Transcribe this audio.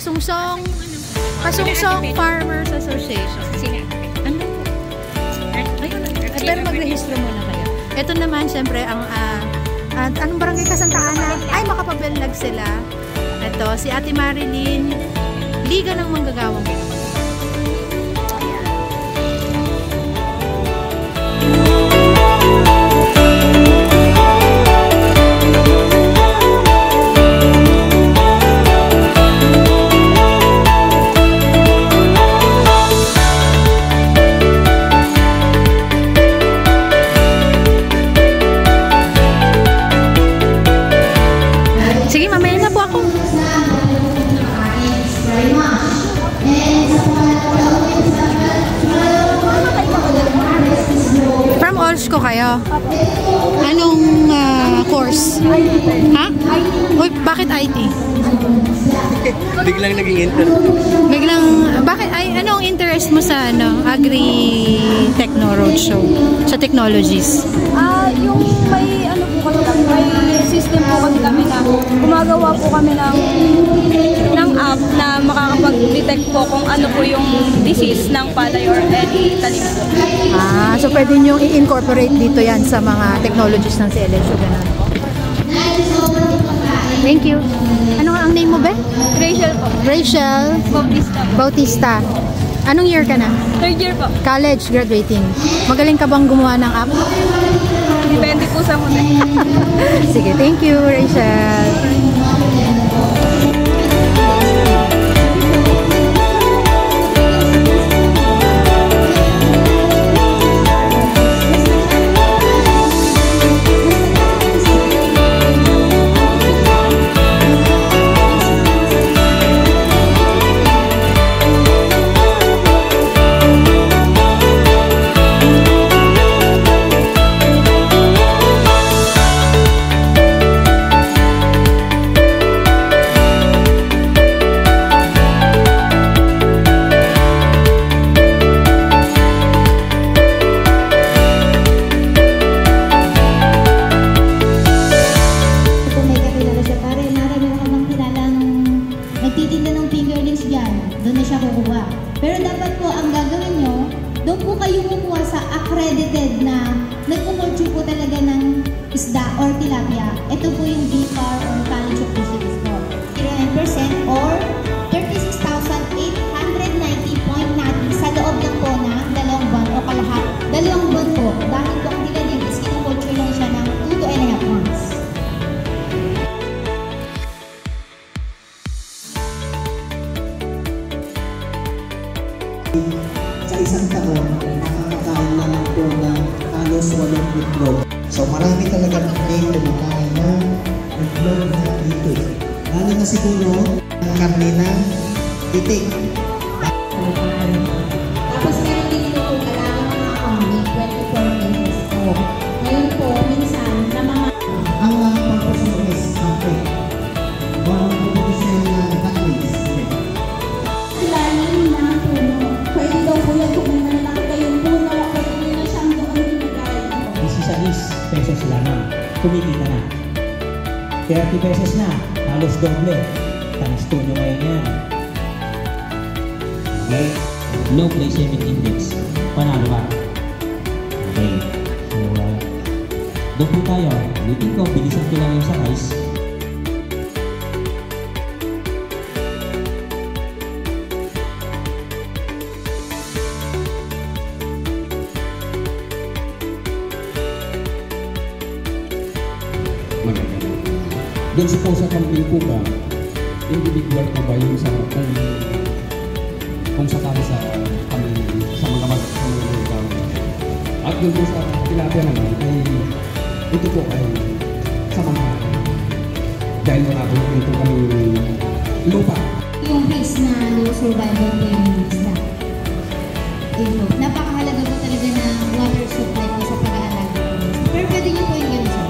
Kasungsong Farmers Association. Ano? Ayun, pero magrehistro muna kayo. Ito naman, syempre, anong barangay ka, Santa Ana? Ay, makapabelag sila. Ito, si Ate Marilyn, Liga ng Manggagawang. Sige, mamaya na po ako. From Olsko kayo? Anong course? Ha? Uy, bakit IT? Biglang naging interest. Bakit? Anong interest mo sa Agri-Techno Roadshow? Sa technologies? Yung may po kasi may system po kasi kami na gumagawa po kami ng app na makakapag-detect po kung ano po yung disease ng palay or any talim po. So pwede nyo i-incorporate dito yan sa mga technologies ng CLSU, ganun. Thank you. Ano ang name mo, be? Rachel po. Rachel Bautista. Anong year ka na? 3rd year po. College, graduating. Magaling ka bang gumawa ng app? Depende po sa muna. Sige, thank you, Rachel. Pero dapat po ang gagawin nyo, doon po kayo kukuha sa accredited na nagmumulture po talaga ng isda or tilapia. Ito po yung BFAR or College of Fisheries po. 0% or 36,890.90 sa loob lang po na 2 buwan o kalahat. 2 buwan po. Dahil po ang tinanig is kinumulture lang siya ng 2 to 1.5 months. Sa isang taon, nakakakain naman po ng halos 8 itlog. So marami talaga ng game na makain ng itlog na itik. Lalo na siguro ang karne ng itik. Tapos meron din ito po kailangan mga kami 24 pesos po. Ngayon po, minsan na mga... Ang pagpapasok is cafe. Walang pagpapasok ng taxis. Ilalim na puno. Pwede daw po yan kung may nakita yung puno. Pwede nyo na siyang doon pinagay. 16 pesos lamang. Kumikita na. 30 pesos na. Halos doble. Times 2 nyo ngayon yan. Okay? Low glycemic index. Panalo ka. Okay. So, doon po tayo. Ulitin ko, bilisan ko lang yung sa rice. Doon sa po sa campaign po ba, individual po ba yung sa kung sakali sa kami sa mga mag-agaw. At doon po sa tilapia naman, ay ito po ay sa mga dahil wala po ito kami lupa. Yung phase na low survival po yung isda. Napakahalaga po talaga ng water supply po sa pag-aalaga. Pero pwede nyo po yung gano'n siya.